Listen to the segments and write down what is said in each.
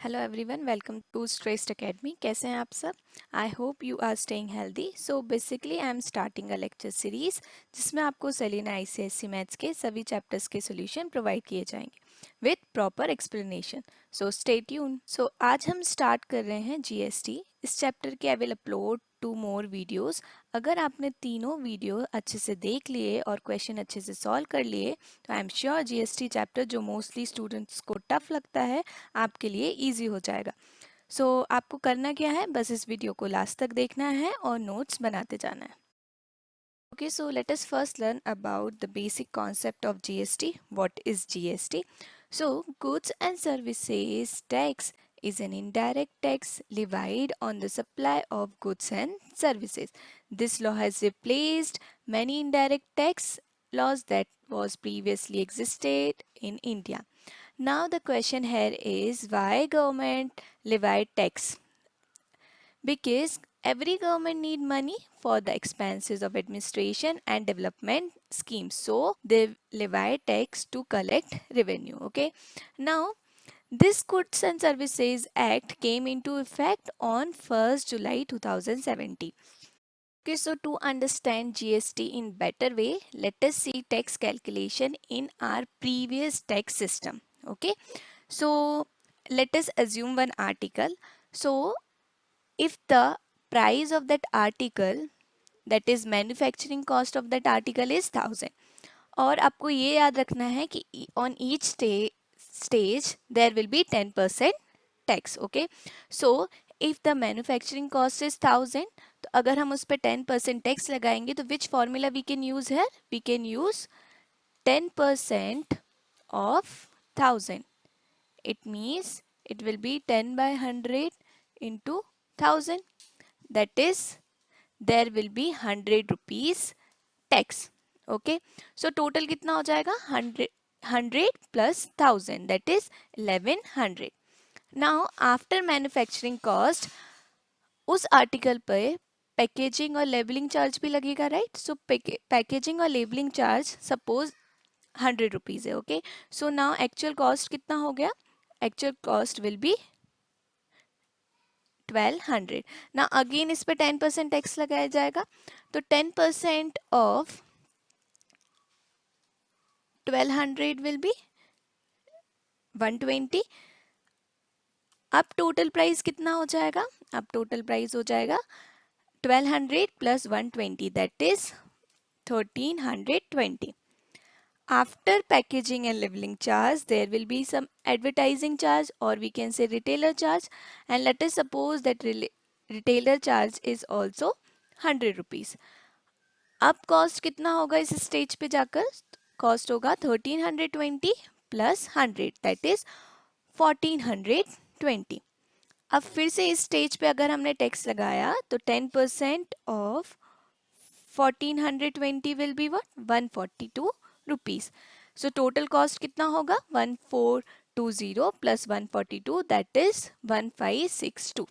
Hello everyone, welcome to Stressed Academy. कैसे हैं आप सब? I hope you are staying healthy. So basically I am starting a lecture series जिसमें आपको Selina ICSC maths के सभी चैप्टर्स के सॉल्यूशन प्रोवाइड किए जाएंगे with proper explanation. So stay tune. So आज हम स्टार्ट कर रहे हैं जीएसटी। इस चैप्टर के I will upload 2 more videos. अगर आपने तीनों वीडियो अच्छे से देख लिए और क्वेश्चन अच्छे से सॉल्व कर लिए तो I am sure GST chapter जो मोस्टली स्टूडेंट्स को टफ लगता है आपके लिए इजी हो जाएगा। आपको करना क्या है, बस इस वीडियो को लास्ट तक देखना है और नोट्स बनाते जाना है। Okay, so let us first learn about the basic concept of GST. What is GST? So, goods and services tax is an indirect tax levied on the supply of goods and services. This law has replaced many indirect tax laws that was previously existed in India. Now the question here is why government levied tax? Because every government need money for the expenses of administration and development schemes, so they levy tax to collect revenue. Okay, now this Goods and Services Act came into effect on 1st July 2017. Okay, so to understand GST in better way, let us see tax calculation in our previous tax system. Okay, so let us assume one article. So if the price of that article, that is manufacturing cost of that article is 1000, और आपको ये याद रखना है कि on each stage there will be 10% tax. Okay, so if the manufacturing cost is 1000, तो अगर हम उस पर 10% टैक्स लगाएंगे तो which formula we can use here? We can use 10% of 1000. It means it will be 10 by 100 into 1000. That is, there will be 100 rupees tax. Okay, so total कितना हो जाएगा? 100 plus 1000, that is 1100. Now after manufacturing cost, उस article पे packaging और labelling charge भी लगेगा, right? सो packaging और labelling charge suppose 100 rupees है. Okay, so now actual cost कितना हो गया? Actual cost will B 1200. ना अगेन इस पे 10% टैक्स लगाया जाएगा, तो 10% ऑफ 1200 विल बी 120. अब टोटल प्राइस कितना हो जाएगा? अब टोटल प्राइस हो जाएगा 1200 plus 120, that is 1320. After packaging and labeling charge, there will be some advertising charge, or we can say retailer charge, and let us suppose that retailer charge is also 100 rupees. अब cost कितना होगा इस stage पे जाकर? Cost होगा 1320 plus 100, that is 1420. अब फिर से इस स्टेज पे अगर हमने टैक्स लगाया तो 10% of 1420 will be what? 142 rupees. So total cost कितना होगा? 1420 प्लस 142, दैट इज 1562.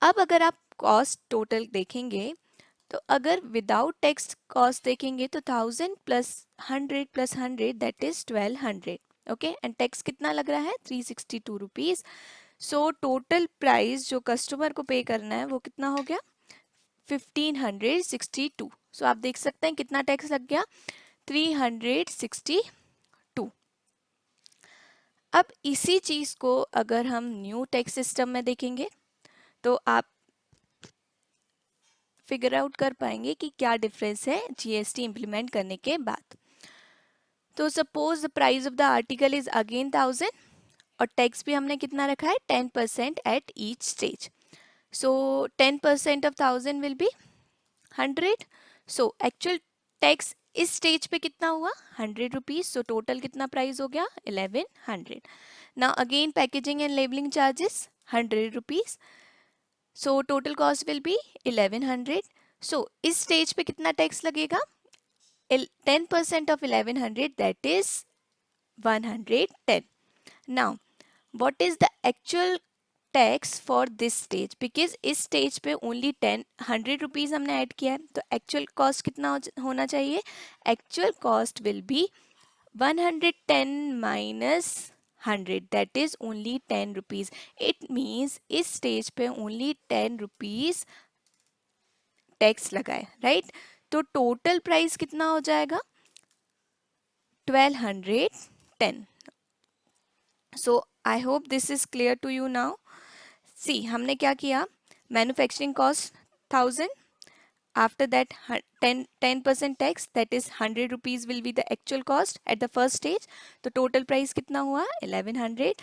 अब अगर आप कॉस्ट टोटल देखेंगे तो अगर विदाउट टैक्स कॉस्ट देखेंगे तो 1000 plus 100 plus 100, that is 1200. Okay, and tax कितना लग रहा है? 362 रुपीज. सो टोटल प्राइस जो कस्टमर को पे करना है वो कितना हो गया? 1562. सो आप देख सकते हैं कितना टैक्स लग गया? 362. अब इसी चीज को अगर हम न्यू टैक्स सिस्टम में देखेंगे तो आप फिगर आउट कर पाएंगे कि क्या डिफरेंस है जीएसटी इंप्लीमेंट करने के बाद. तो suppose the price of the article is again 1000 और टैक्स भी हमने कितना रखा है? 10% at each stage. So 10% of 1000 will be 100. So actual tax इस स्टेज पे कितना हुआ? 100 रुपीज. सो टोटल कितना प्राइस हो गया? 1100. Now again packaging and labelling charges 100 rupees. So total cost will be 1100. सो इस स्टेज पे कितना टैक्स लगेगा? 10% of 1100, that is 110. Now what is the actual tax for this stage? Because इस stage पे only 100 rupees हमने add किया है, तो एक्चुअल कॉस्ट कितना होना चाहिए? Actual cost will be 110 minus 100, that is only 10 rupees. It means इस स्टेज पे only 10 rupees टैक्स लगाए, राइट? तो टोटल प्राइस कितना हो जाएगा? 1210. So I hope this is clear to you now. सी हमने क्या किया, manufacturing cost 1000, after that 10% tax, that is 100 rupees will be the actual cost at the first stage. तो total price कितना हुआ? 1100.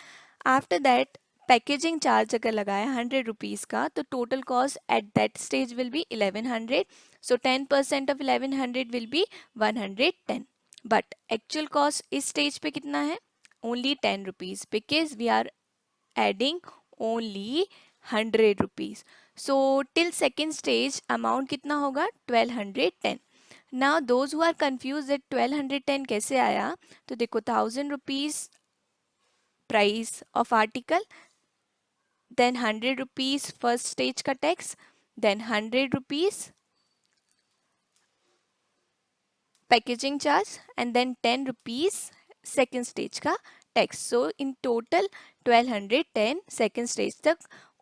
after that पैकेजिंग चार्ज अगर लगाया 100 rupees का, तो total cost at that stage will be 1100. So 10% of 1100 will be 110. But actual cost इस stage पे कितना है? Only 10 rupees, because we are adding only 100 rupees. So till second stage amount कितना होगा? 1210. Now those who are confuse that 1210 कैसे आया, तो देखो 1000 rupees price of article, then 100 rupees first stage का tax, then 100 rupees packaging charge, and then 10 rupees second stage का tax. So in total 1210 second stage तक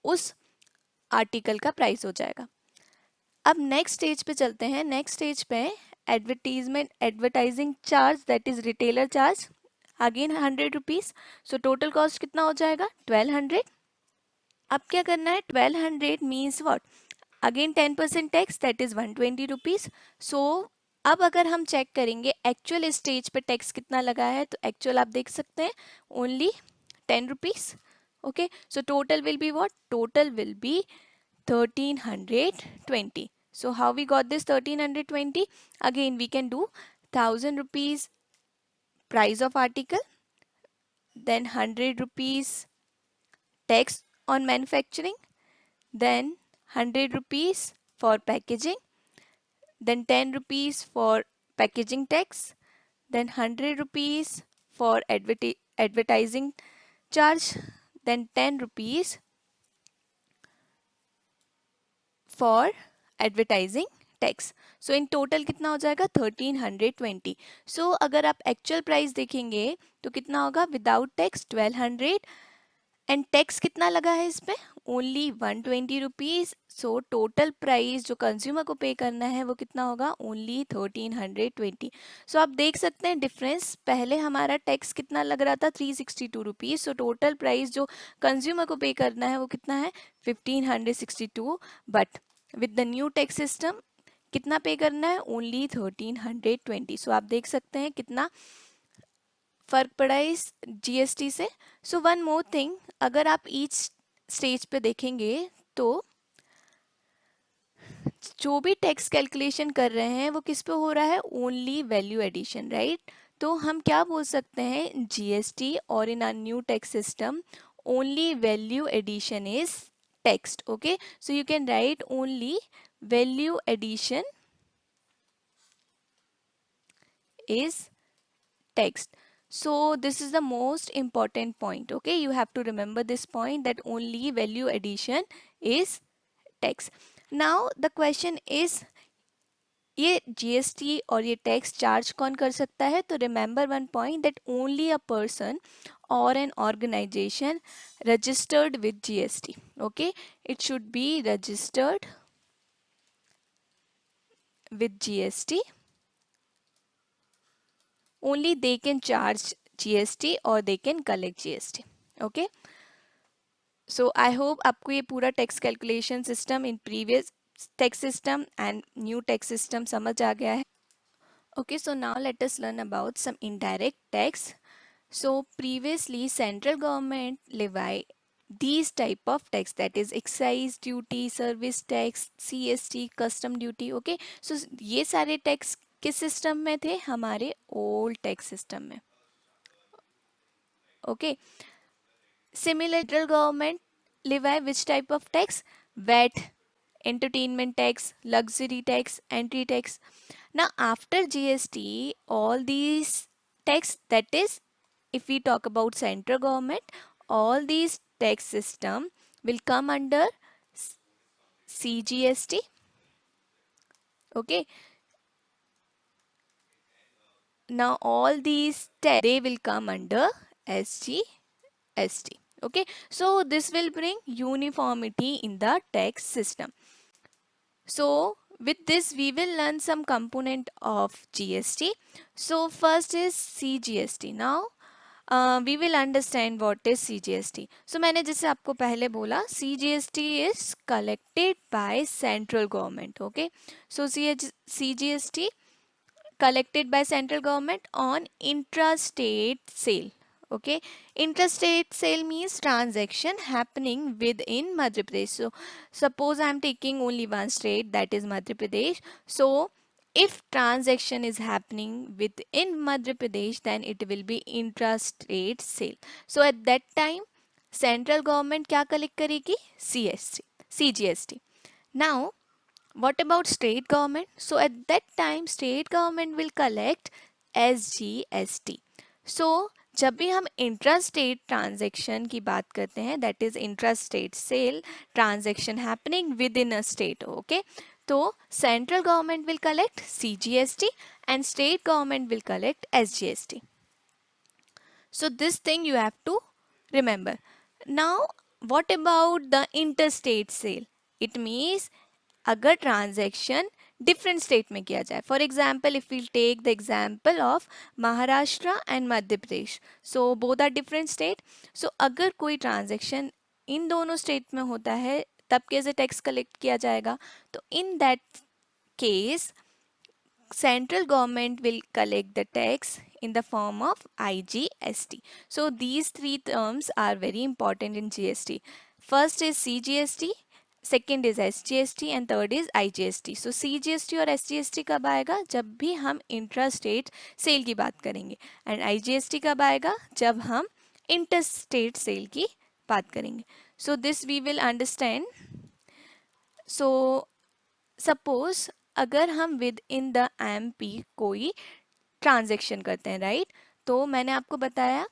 उस आर्टिकल का price हो जाएगा. अब नेक्स्ट स्टेज पे चलते हैं. नेक्स्ट स्टेज पे advertising charge, that is retailer charge, again 100 rupees. So total cost कितना हो जाएगा? 1200. अब क्या करना है? 1200 means what? Again 10% tax, that is 120 rupees. So अब अगर हम चेक करेंगे एक्चुअल स्टेज पे टैक्स कितना लगा है, तो एक्चुअल आप देख सकते हैं only 10 rupees. Okay, so total will be what? Total will be 1320. So how we got this 1320? Again we can do 1000 rupees price of article, then 100 rupees tax on manufacturing, then 100 rupees for packaging, then 10 rupees for packaging tax, then 100 rupees for advertising charge, then 10 rupees for advertising tax. So in total कितना हो जाएगा? 1320. सो अगर आप actual price देखेंगे तो कितना होगा? Without tax 1200, and tax कितना लगा है इस पे? Only 120 rupees. So total price जो कंज्यूमर को पे करना है वो कितना होगा? ओनली 1320. सो आप देख सकते हैं डिफरेंस. पहले हमारा टैक्स कितना लग रहा था? 362 रुपीज़. सो टोटल प्राइस जो कंज्यूमर को पे करना है वो कितना है? 1562. But with the new tax system कितना पे करना है? ओनली 1320. सो आप देख सकते हैं कितना फर्क पड़ा है इस जीएसटी से. सो वन मोर थिंग, अगर आप ईच स्टेज पे देखेंगे तो जो भी टैक्स कैलकुलेशन कर रहे हैं वो किस पे हो रहा है? Only value addition, right? तो हम क्या बोल सकते हैं? जीएसटी और in our new tax system only value addition is taxed. Okay, so you can write only value addition is text. So this is the most important point. Okay, you have to remember this point, that only value addition is text. Now the question is, ये GST और ये tax charge कौन कर सकता है? तो remember one point, that only a person or an organization registered with GST. Okay, it should be registered with GST. Only they can charge GST or they can collect GST. Okay, so I hope आपको ये पूरा tax calculation system in previous tax system and new tax system समझ आ गया है. Okay, so now let us learn about some indirect tax. So previously central government levy these type of tax, that is excise duty, service tax, CST, custom duty. Okay, so ये सारे tax किस system में थे? हमारे old tax system में. Okay, similar central government levy which type of tax? VAT, entertainment tax, luxury tax, entry tax. Now after GST, all these tax, that is if we talk about central government, all these tax system will come under CGST. Okay, now all these tax they will come under SGST. ST. Okay, so this will bring uniformity in the tax system. So with this we will learn some component of GST. So first is CGST. Now we will understand what is CGST. So मैंने जैसे आपको पहले बोला CGST is collected by central government. Okay, so CGST collected by central government on intrastate sale. Okay, intrastate sale means transaction happening within Madhya Pradesh. So suppose I am taking only one state, that is Madhya Pradesh. So if transaction is happening within Madhya Pradesh, then it will be intrastate sale. So at that time central government क्या collect करेगी? CGST. Now what about state government? So at that time state government will collect SGST. So जब भी हम intrastate transaction की बात करते हैं, that is intrastate sale transaction happening within a state, okay, तो central government will collect CGST and state government will collect SGST. So this thing you have to remember. Now what about the interstate sale? It means अगर transaction different state में किया जाए, for example if we'll take the example of Maharashtra and Madhya Pradesh, so both are different state. So अगर कोई transaction in दोनों state में होता है तब कैसे टैक्स कलेक्ट किया जाएगा? तो in that case central government will collect the tax in the form of IGST. So these three terms are very important in GST. First is CGST, second is SGST and third is IGST. So CGST और SGST कब आएगा? जब भी हम intrastate sale की बात करेंगे, and IGST कब आएगा? जब हम इंटरस्टेट सेल की बात करेंगे. So this we will understand. So suppose अगर हम विद इन द MP कोई ट्रांजेक्शन करते हैं, राइट, तो मैंने आपको बताया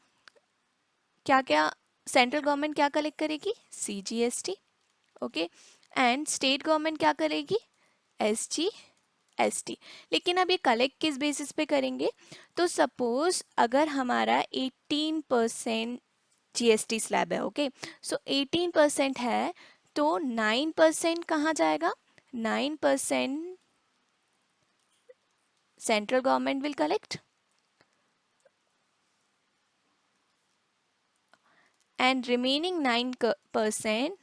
क्या क्या सेंट्रल गवर्नमेंट क्या कलेक्ट करेगी? CGST. Okay, and state government क्या करेगी? SGST. लेकिन अब ये कलेक्ट किस बेसिस पे करेंगे? तो सपोज अगर हमारा 18% GST स्लैब है, ओके, सो 18% है, तो 9% कहाँ जाएगा? 9% central government will collect and remaining 9%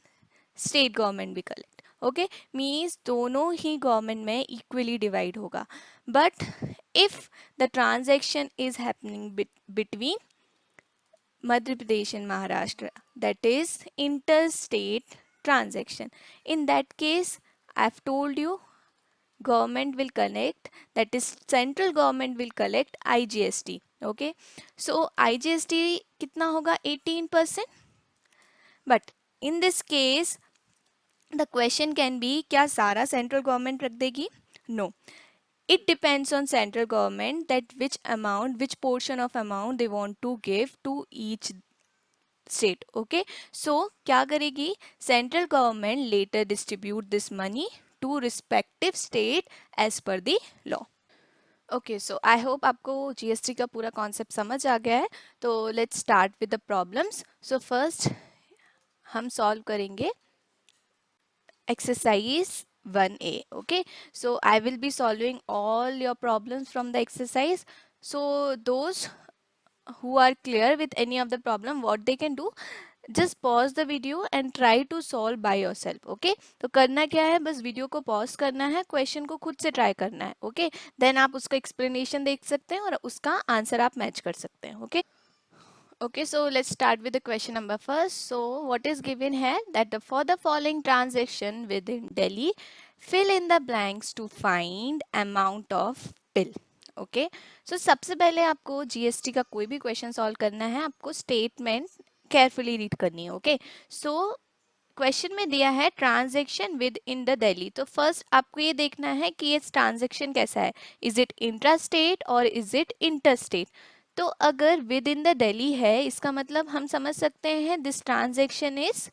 state government will collect. Okay, means दोनों ही गवर्नमेंट में इक्वली डिवाइड होगा. But if the transaction is happening between Madhya Pradesh and Maharashtra, that is interstate transaction, in that case I have told you government will collect, that is central government will collect IGST. Okay, so IGST कितना होगा? 18%. But in this case the question can be, क्या सारा central government रख देगी? No, it depends on central government that which amount, which portion of amount they want to give to each state. Okay, so क्या करेगी? Central government later distribute this money to respective state as per the law. Okay, so I hope आपको GST का पूरा concept समझ आ गया है. तो let's start with the problems. So first हम सॉल्व करेंगे exercise 1A. Okay, so I will be solving all your problems from the exercise. So those who are clear with any of the problem, what they can do, just pause the video and try to solve by yourself. Okay, तो करना क्या है? बस video को pause करना है, question को खुद से ट्राई करना है. ओके, देन आप उसका एक्सप्लेनेशन देख सकते हैं और उसका आंसर आप मैच कर सकते हैं. Okay, okay, so let's start with the question number first. So what is given here, that for the following transaction within Delhi, fill in the blanks to find amount of bill. Okay, so सबसे पहले आपको GST का कोई भी question solve करना है, आपको statement carefully read करनी है. ओके, सो क्वेश्चन में दिया है transaction with in the Delhi. तो फर्स्ट आपको ये देखना है कि ये ट्रांजैक्शन कैसा है, इज इट इंट्रा स्टेट और इज इट इंटर स्टेट. तो अगर विद इन द दिल्ली है, इसका मतलब हम समझ सकते हैं this transaction is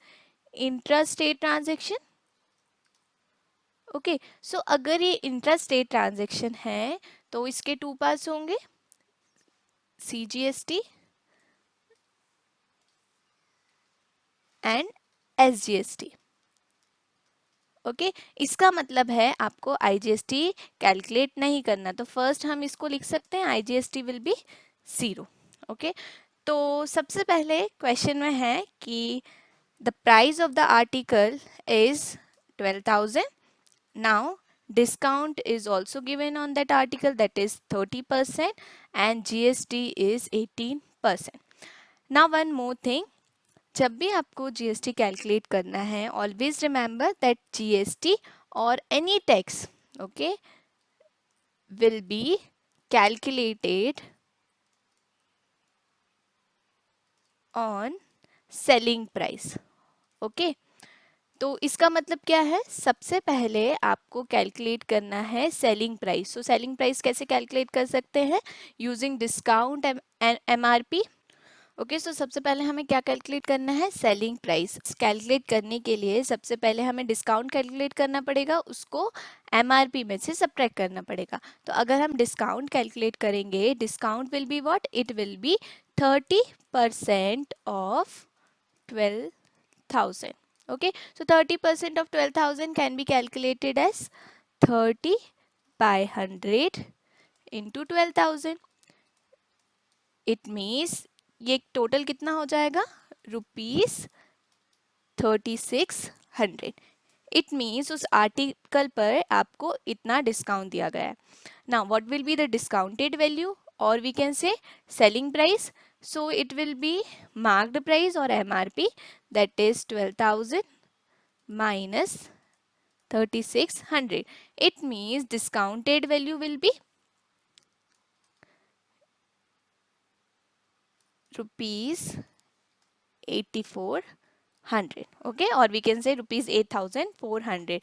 intra state transaction. Okay, so अगर ये इंट्रा स्टेट ट्रांजैक्शन है तो इसके टू पार्ट्स होंगे, CGST एंड SGST। ओके, इसका मतलब है आपको IGST कैलकुलेट नहीं करना, तो फर्स्ट हम इसको लिख सकते हैं IGST विल बी 0। ओके, तो सबसे पहले क्वेश्चन में है कि the price of the article is 12,000। Now discount is also given on that article, that is 30%, and GST is 18%. Now one more thing, जब भी आपको GST कैलकुलेट करना है, ऑलवेज रिमेंबर दैट GST और any tax okay will be calculated on selling price. Okay, तो इसका मतलब क्या है, सबसे पहले आपको कैलकुलेट करना है selling price. So selling price कैसे कैलकुलेट कर सकते हैं, using discount and MRP। Okay, so सबसे पहले हमें क्या कैलकुलेट करना है, सेलिंग प्राइस। कैलकुलेट करने के लिए सबसे पहले हमें डिस्काउंट कैलकुलेट करना पड़ेगा, उसको MRP में से सब्ट्रैक्ट करना पड़ेगा। तो अगर हम डिस्काउंट कैलकुलेट करेंगे, discount will be what, it will B 30% of 12,000। Okay, so 30% of 12,000 can be calculated as 30 by 100 into 12,000. It means ये टोटल कितना हो जाएगा, ₹3600। इट मीन्स उस आर्टिकल पर आपको इतना डिस्काउंट दिया गया है। Now what will be the discounted value, और we can say selling price. So it will be marked price और MRP, that is 12,000 minus 3600. It means discounted value will be rupees 8400. Okay, or we can say rupees 8400.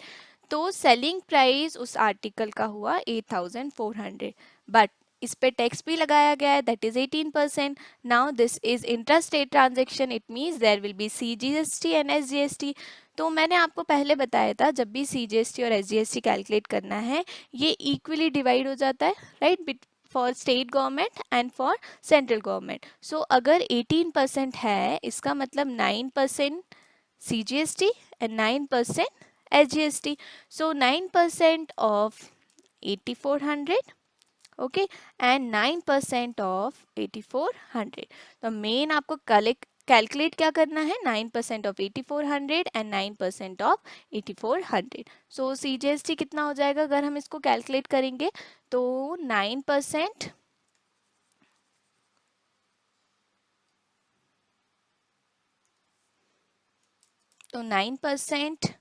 तो selling price उस article का हुआ 8400, but इस पे tax भी लगाया गया है, that is 18%। Now this is intrastate transaction, it means there will be CGST and SGST। तो मैंने आपको पहले बताया था, जब भी CGST और SGST कैलकुलेट करना है, ये इक्वली डिवाइड हो जाता है, right, for state government and for central government. So अगर 18% है, इसका मतलब 9% CGST and 9% SGST. So 9% of 8400, okay, and 9% of 8400. तो मेन आपको कैलकुलेट क्या करना है, 9% of 8400 and 9% of 8400। So CGST कितना हो जाएगा अगर हम इसको कैलकुलेट करेंगे, तो 9%, तो 9%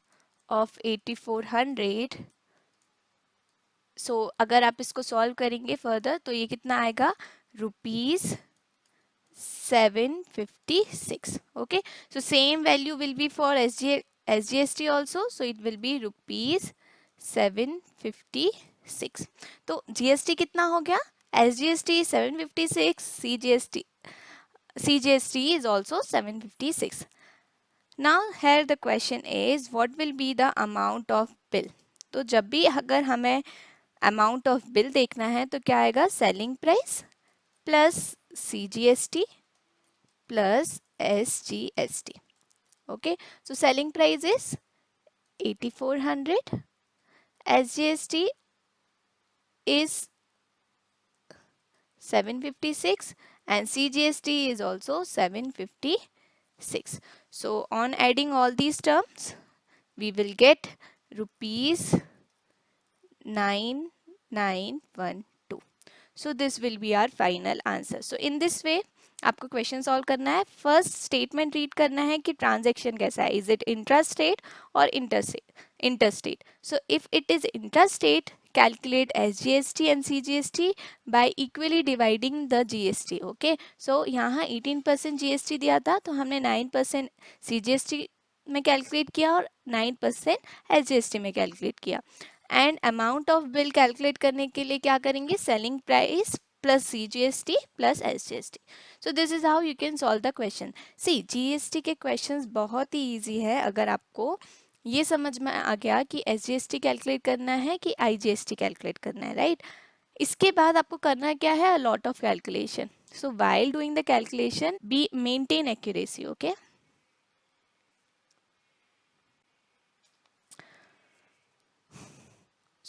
ऑफ 8400। सो अगर आप इसको सॉल्व करेंगे फर्दर, तो ये कितना आएगा, ₹756। Okay, so same value will be for SGST also, so it will be ₹756। तो GST कितना हो गया, SGST 756, CGST is also 756। Now here the question is what will be the amount of bill। तो जब भी अगर हमें अमाउंट ऑफ बिल देखना है, तो क्या आएगा, selling price plus CGST plus SGST। Okay, so selling price is 8400, SGST is 756 and CGST is also 756. So on adding all these terms, we will get rupees 9912. So this will be our final answer. So in this way आपको question solve करना है। First statement read करना है कि transaction कैसा है, is it intrastate और interstate. So if it is intrastate, calculate SGST and CGST by equally dividing the GST। Okay, so यहाँ 18% GST दिया था, तो हमने 9% CGST में कैलकुलेट किया और 9% SGST में कैलकुलेट किया। And amount of bill calculate करने के लिए क्या करेंगे, selling price plus CGST plus SGST। So this is how you can solve the question. C GST के क्वेश्चंस बहुत ही इजी है, अगर आपको ये समझ में आ गया कि SGST कैलकुलेट करना है कि IGST कैलकुलेट करना है, राइट। इसके बाद आपको करना क्या है, a lot of calculation. So while doing the calculation be maintain accuracy. Okay,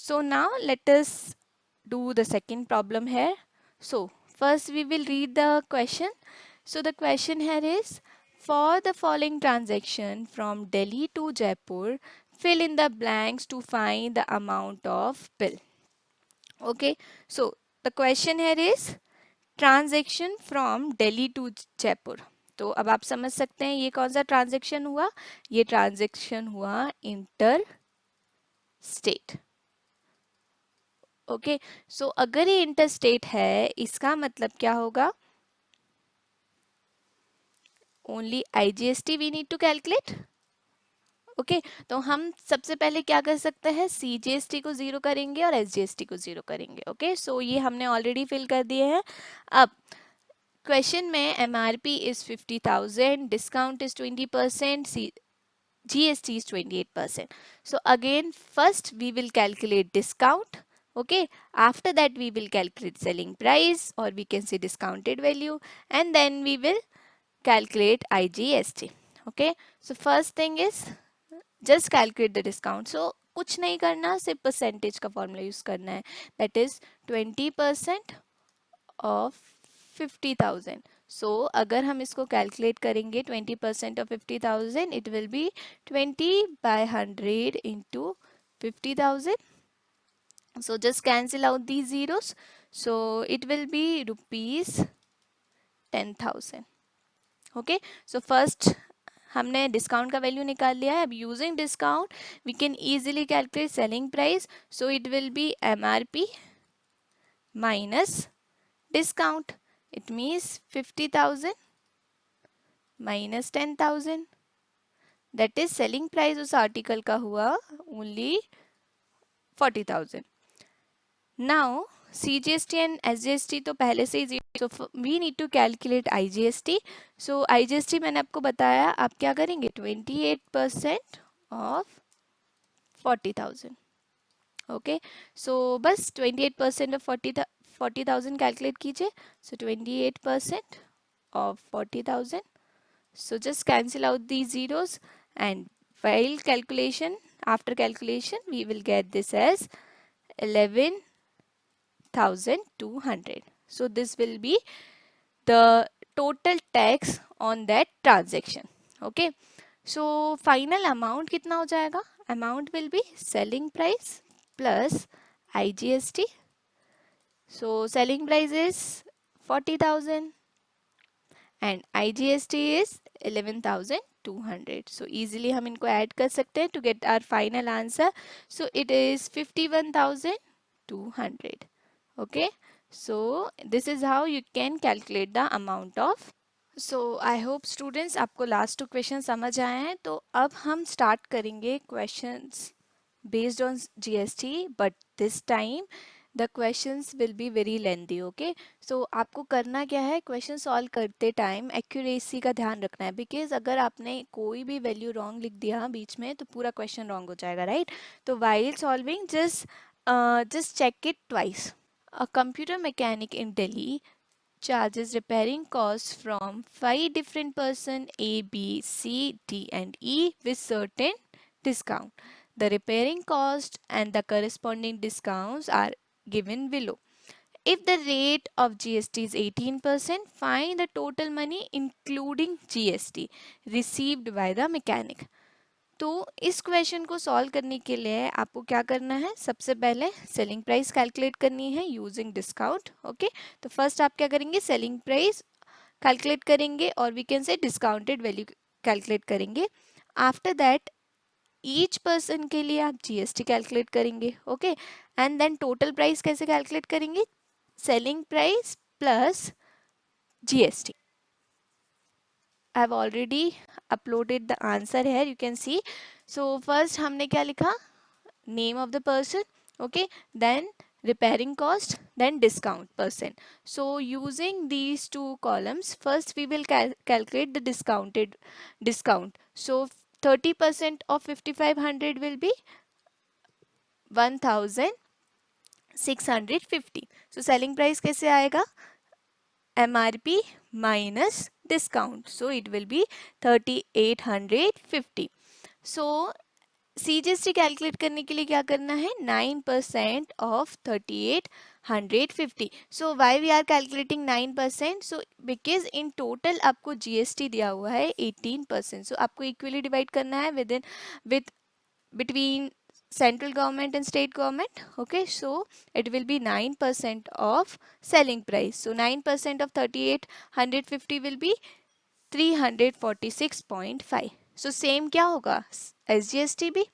So now let us do the second problem here. So first we will read the question. So the question here is, for the following transaction from Delhi to Jaipur, fill in the blanks to find the amount of bill. Okay, so the question here is transaction from Delhi to Jaipur. तो अब आप समझ सकते हैं ये कौन सा transaction हुआ. ये ट्रांजेक्शन हुआ इंटर स्टेट. ओके, सो अगर ये इंटर स्टेट है इसका मतलब क्या होगा. Only IGST we need to calculate. Okay, तो हम सबसे पहले क्या कर सकते हैं, सीजीएसटी को जीरो करेंगे और एसजीएसटी को जीरो करेंगे. ओके, सो ये हमने ऑलरेडी फिल कर दिए हैं. अब क्वेश्चन में MRP is 50,000, discount is 20%, GST is 28%. So again, first we will calculate discount. Okay, after that we will calculate selling price, or we can say discounted value, and then we will calculate IGST. Okay, so first thing is just calculate the discount. So कुछ नहीं करना, सिर्फ percentage का formula use करना है. That is 20% of 50,000. सो अगर हम इसको कैलकुलेट करेंगे 20% of 50,000, it will B 20/100 into 50,000. So just cancel out these zeros. So it will be rupees 10,000. Okay, so first हमने डिस्काउंट का वैल्यू निकाल लिया है. अब using discount we can easily calculate selling price. So it will be MRP minus discount. It means 50,000 minus 10,000. That is selling price उस article का हुआ only 40,000. Now CGST and SGST तो पहले से ही, so we need to calculate IGST. So IGST मैंने आपको बताया, आप क्या करेंगे, 28% of 40,000. ओके, सो बस 28% ऑफ 40,000 कैलकुलेट कीजिए. सो 28% of 40,000. So just cancel out these zeros, and while calculation, after calculation, we will get this as 11,200. So this will be the total tax on that transaction. Okay, so final amount कितना हो जाएगा. Amount will be selling price plus IGST. So selling price is 40,000 and IGST is 11,200. So easily हम इनको add कर सकते हैं to get our final answer. So it is 51,200. Okay, so this is how you can calculate the amount of. So I hope students आपको last two questions समझ आए हैं. तो अब हम start करेंगे questions based on GST, but this time the questions will be very lengthy. Okay, so आपको करना क्या है, क्वेश्चन सॉल्व करते टाइम एक्यूरेसी का ध्यान रखना है, बिकॉज अगर आपने कोई भी वैल्यू रॉन्ग लिख दिया बीच में तो पूरा क्वेश्चन रॉन्ग हो जाएगा, राइट. तो while solving just check it twice. A computer mechanic in Delhi charges repairing costs from 5 different person A, B, C, D and E with certain discount. The repairing cost and the corresponding discounts are given below. If the rate of GST is 18%, find the total money including GST received by the mechanic. तो इस question को solve करने के लिए आपको क्या करना है, सबसे पहले सेलिंग प्राइस कैलकुलेट करनी है यूजिंग डिस्काउंट. ओके, तो फर्स्ट आप क्या करेंगे, सेलिंग प्राइस कैलकुलेट करेंगे और we can say discounted value calculate करेंगे. आफ्टर दैट ईच पर्सन के लिए आप जीएसटी कैलकुलेट करेंगे. Okay, and then total price कैसे कैलकुलेट करेंगे, selling price plus GST. I have already uploaded the answer here, you can see. So first हमने क्या लिखा, name of the person, okay, then repairing cost, then discount percent. So using these two columns, first we will calculate the discounted discount. So 30% of 5,500 will be 1,650. So selling price कैसे आएगा, MRP minus discount. So it will be 3,850. So CGST calculate करने के लिए क्या करना है, 9% of 3850. So why we are calculating 9%, so because in total आपको GST दिया हुआ है 18%. सो आपको इक्वली डिवाइड करना है with between central government and state government. Okay, so it will be 9% of selling price. So 9% of 3850 will be 346.5. so same क्या होगा, SGST भी.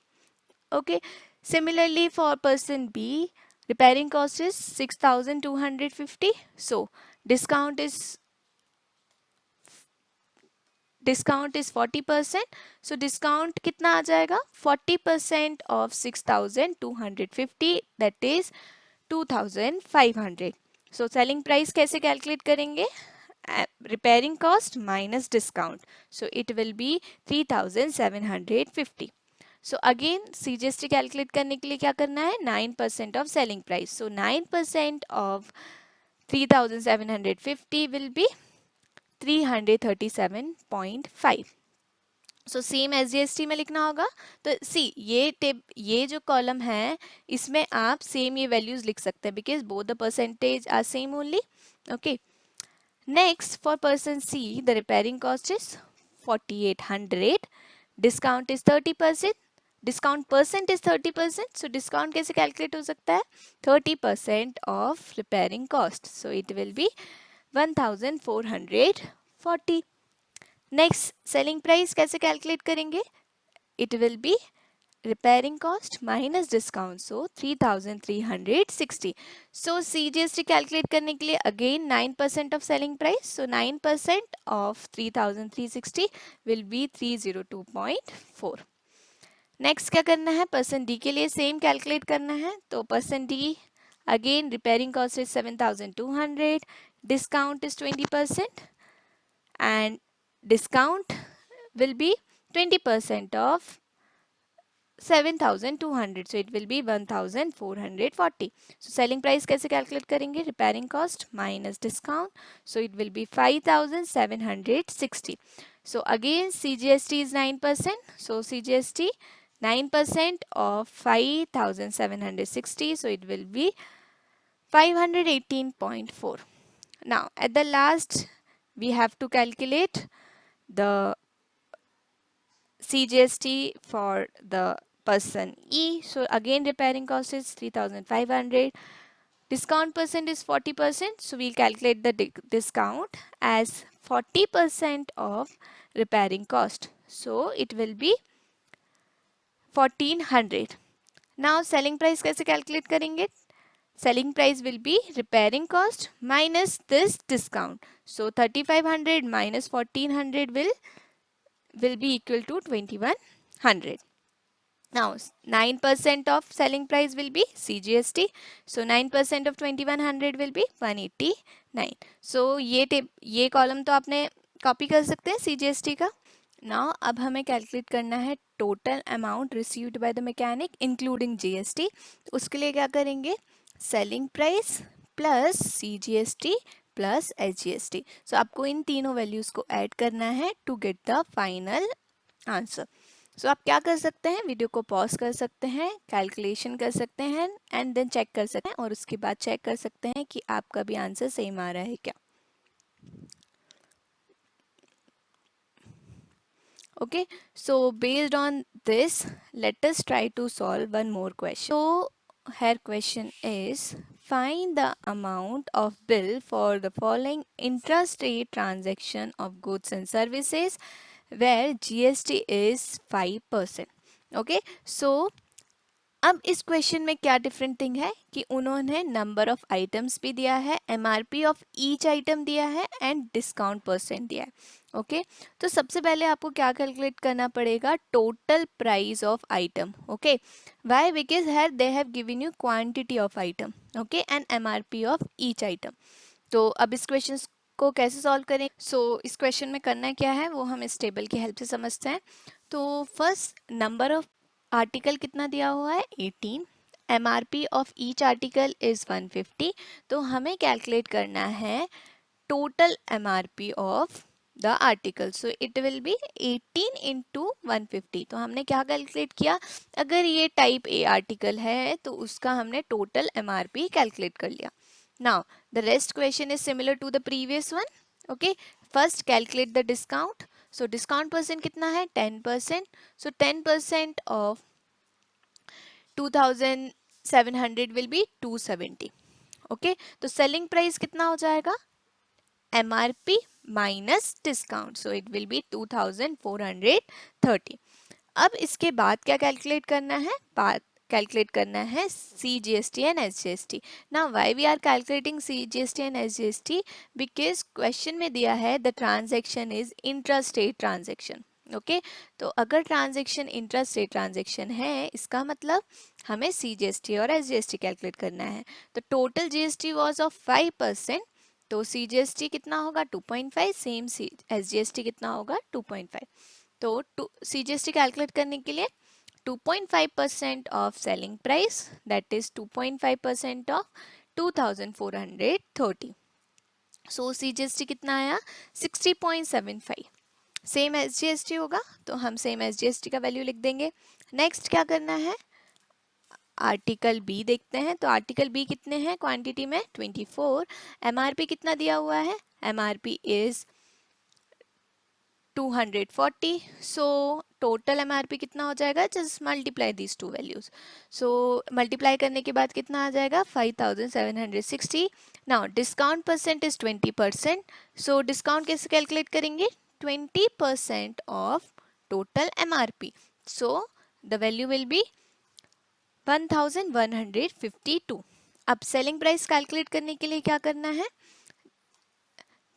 Okay, similarly for person B, repairing cost is 6250. So discount is 40%. So discount कितना आ जाएगा, 40% of 6250, that is 2500. So selling price कैसे calculate करेंगे, repairing cost minus discount, so it will B 3750. So again CGST calculate करने के लिए क्या करना है, 9% of selling price. So 9% of 3750 will be 337.5. So same SGST में लिखना होगा. तो सी ये जो कॉलम है इसमें आप सेम ये वैल्यूज लिख सकते हैं because both the percentage are same only. Okay, next for person C the repairing cost is 4800, discount is 30%, discount percent is 30%. So discount कैसे कैलकुलेट हो सकता है, 30% of repairing cost, so it will be 1440. Next selling price कैसे calculate करेंगे, it will be repairing cost minus discount, so 3360. So CGST calculate करने के लिए again 9% of selling price, so 9% of 3360 will be 302.4. Next क्या करना है, person D के लिए सेम कैलकुलेट करना है. तो person D again repairing cost is 7200, discount is 20% and discount will be 20% of 7200, so it will be 1440. so selling price कैसे calculate करेंगे, repairing cost minus discount, so it will be 5760. so again CGST is 9%, so CGST 9% of 5760, so it will be 518.4. now at the last we have to calculate the CGST for the person E. So again repairing cost is 3500, discount percent is 40%, so we'll calculate the discount as 40% of repairing cost, so it will be 1400. now selling price कैसे calculate करेंगे, selling price will be repairing cost minus this discount, so 3500 minus 1400 will be equal to 2100. now 9% of selling price will be CGST, so 9% of 2100 will be 189. so ये column तो आपने copy कर सकते हैं CGST का. now अब हमें calculate करना है total amount received by the mechanic including GST. उसके लिए क्या करेंगे, selling price plus CGST plus SGST. So आपको इन तीनों वैल्यूज को ऐड करना है to get the final answer. So आप क्या कर सकते हैं, वीडियो को पॉज कर सकते हैं, कैलकुलेशन कर सकते हैं एंड देन चेक कर सकते हैं और उसके बाद चेक कर सकते हैं कि आपका भी आंसर सेम आ रहा है क्या. Okay, so based on this let us try to solve one more question. So her question is, find the amount of bill for the following intrastate transaction of goods and services where GST is 5%. Okay, so अब इस question में क्या different thing है कि उन्होंने number of items भी दिया है, MRP ऑफ ईच आइटम दिया है एंड डिस्काउंट परसेंट दिया है. ओके, तो सबसे पहले आपको क्या कैलकुलेट करना पड़ेगा, total price of item. Okay, why, because है they have given you quantity of item, okay, and MRP of each item. तो अब इस क्वेश्चन को कैसे सॉल्व करें, सो इस क्वेश्चन में करना क्या है वो हम इस टेबल की हेल्प से समझते हैं. तो फर्स्ट नंबर ऑफ आर्टिकल कितना दिया हुआ है, 18, MRP of each article is 150. तो हमें कैलकुलेट करना है total MRP of the article. So it will be 18 into 150. तो हमने क्या कैलकुलेट किया, अगर ये टाइप ए आर्टिकल है तो उसका हमने टोटल MRP कैलकुलेट कर लिया. Now the rest question is similar to the previous one. Okay, first calculate the discount. So discount percent कितना है 10%. So 10% of 2700 will be 270. Okay, तो selling price कितना हो जाएगा MRP minus discount, so it will B 2430. अब इसके बाद क्या कैलकुलेट करना है, बात कैलकुलेट करना है CGST and SGST. Now why we are calculating CGST and SGST, because question में दिया है the transaction is intra state transaction. Okay, तो अगर ट्रांजैक्शन इंट्रा स्टेट ट्रांजैक्शन है, इसका मतलब हमें CGST और SGST कैलकुलेट करना है. तो टोटल GST वाज ऑफ 5%, तो CGST कितना होगा 2.5, सेम SGST कितना होगा 2.5. तो CGST कैलकुलेट करने के लिए 2.5% of selling price, that is 2.5% of 2430. So CGST कितना आया 60.75. सेम SGST होगा तो हम सेम SGST का वैल्यू लिख देंगे. नेक्स्ट क्या करना है, आर्टिकल बी देखते हैं. तो आर्टिकल बी कितने हैं क्वांटिटी में 24. MRP कितना दिया हुआ है, MRP is 240. So total MRP कितना हो जाएगा, just multiply these two values. So multiply करने के बाद कितना आ जाएगा 5760. Now discount percent is 20%. So discount कैसे कैलकुलेट करेंगे, 20% of total MRP. So the value will be 1152. अब सेलिंग प्राइस कैलकुलेट करने के लिए क्या करना है,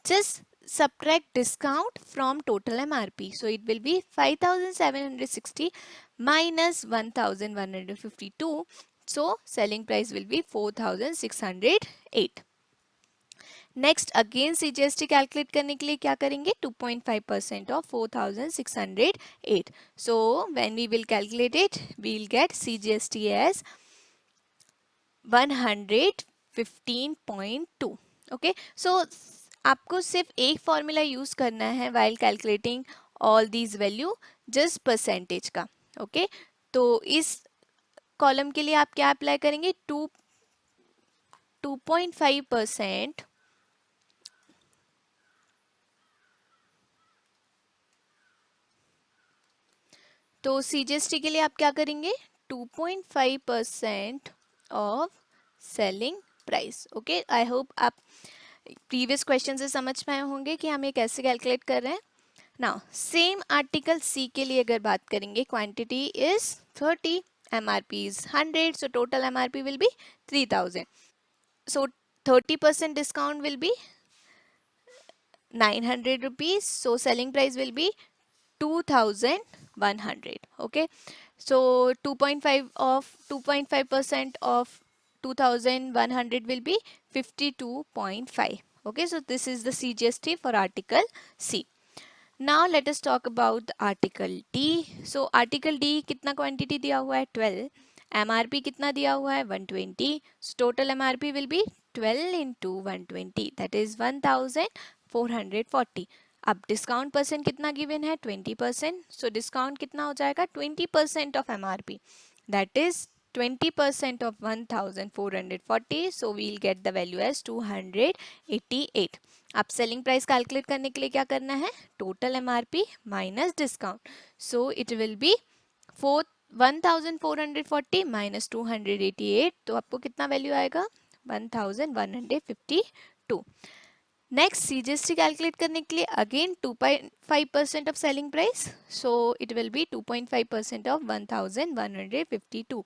just subtract discount from total MRP. So it will be 5760 minus 1152. So selling price will be 4608. Next again CGST calculate करने के लिए क्या करेंगे, 2.5% of 4608. So when we will calculate it we will get CGST as 115.2. Okay, so आपको सिर्फ एक formula use करना है while calculating all these value, just percentage का. ओके, तो इस कॉलम के लिए आप क्या अप्लाई करेंगे, 2.5%. तो CGST के लिए आप क्या करेंगे, 2.5% of selling price. Okay, I hope आप प्रीवियस क्वेश्चन से समझ पाए होंगे कि हम ये कैसे कैलकुलेट कर रहे हैं. नाउ सेम आर्टिकल सी के लिए अगर बात करेंगे, quantity is 30, MRP is 100, so total MRP will be 3000. So 30% discount will be 900 rupees. So selling price will be 2100. Okay, so 2.5% of 2100 will be 52.5. Okay, so this is the CGST for article C. Now let us talk about article D. So article D कितना quantity दिया हुआ है 12, MRP कितना दिया हुआ है 120. So total MRP will be 12 into 120, that is 1440. अब discount percent कितना गिवन है 20%. सो डिस्काउंट कितना हो जाएगा 20% of MRP, that is 20% of 1440. So we'll get the value as 288. अब सेलिंग प्राइस कैलकुलेट करने के लिए क्या करना है, total MRP minus discount. So it will be 1440 minus 288. तो आपको कितना वैल्यू आएगा 1152. नेक्स्ट CGST कैलकुलेट करने के लिए again 2.5% of selling price. So it will B 2.5% of 1152.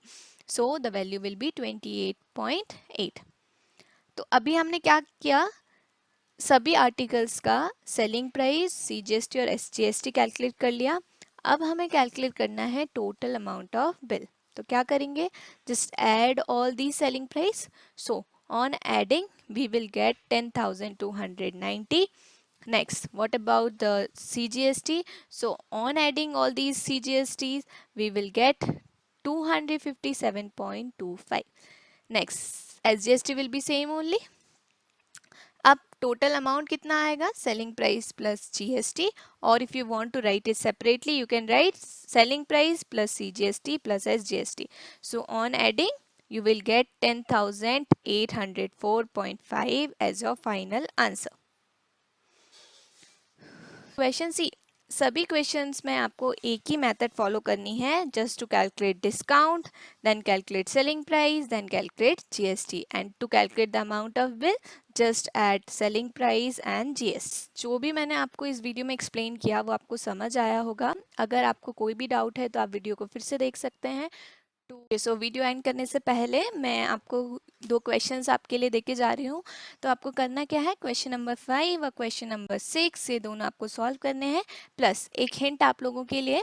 So the value will be 28.8. तो अभी हमने क्या किया, सभी आर्टिकल्स का सेलिंग प्राइस, CGST और SGST कैलकुलेट कर लिया. अब हमें कैलकुलेट करना है टोटल अमाउंट ऑफ बिल. तो क्या करेंगे, just add all the selling price. So on adding we will get 10,290. Next, what about the CGST? So on adding all these CGSTs we will get 257.25. Next, SGST will be same only. अब total amount कितना आएगा, selling price plus GST, or if you want to write it separately you can write selling price plus CGST plus SGST. So on adding you will get 10,804.5 as your final answer. Question C, सभी questions में आपको एक ही method follow करनी है, just to calculate discount, then calculate selling price, then calculate GST, and to calculate the amount of bill just add selling price and GST. जो भी मैंने आपको इस वीडियो में एक्सप्लेन किया वो आपको समझ आया होगा. अगर आपको कोई भी डाउट है तो आप वीडियो को फिर से देख सकते हैं. सो वीडियो एंड करने से पहले मैं आपको 2 क्वेश्चंस आपके लिए देके जा रही हूँ. तो आपको करना क्या है, क्वेश्चन नंबर 5 और क्वेश्चन नंबर 6 ये दोनों आपको सॉल्व करने हैं. प्लस एक हिंट आप लोगों के लिए,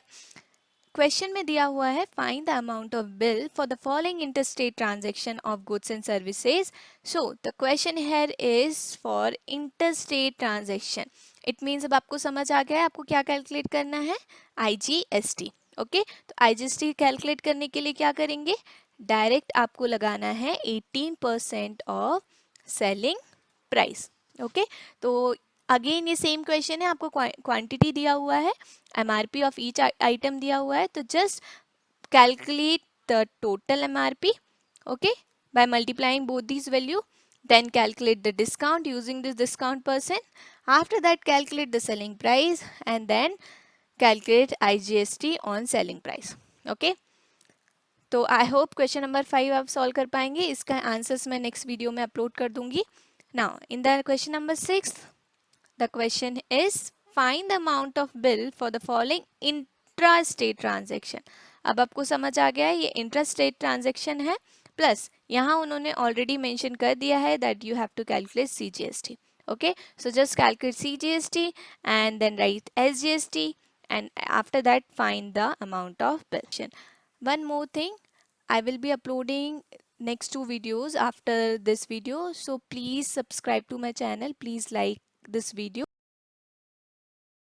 क्वेश्चन में दिया हुआ है find the amount of bill for the following interstate transaction of goods and services. So the question here is for interstate transaction. It means अब आपको समझ आ गया है आपको क्या कैलकुलेट करना है, आईजीएसटी. ओके, तो आईजीएसटी कैलकुलेट करने के लिए क्या करेंगे, डायरेक्ट आपको लगाना है 18% ऑफ सेलिंग प्राइस. ओके, तो अगेन ये सेम क्वेश्चन है, आपको क्वांटिटी दिया हुआ है, एमआरपी ऑफ ईच आइटम दिया हुआ है, तो just calculate the total MRP, okay, by multiplying both these value, then calculate the discount using this discount percent. After that calculate the selling price and then calculate IGST on selling price. Okay, तो I hope question number 5 आप solve कर पाएंगे. इसका answers मैं next video में upload कर दूंगी. Now in the question number 6 the question is find the amount of bill for the following intra state transaction. अब आपको समझ आ गया है ये इंट्रा स्टेट ट्रांजेक्शन है. प्लस यहाँ उन्होंने ऑलरेडी मेंशन कर दिया है that you have to calculate CGST. Okay, so just calculate CGST and then write SGST, and after that find the amount of bill. One more thing, I will be uploading next 2 videos after this video, so please subscribe to my channel, please like this video.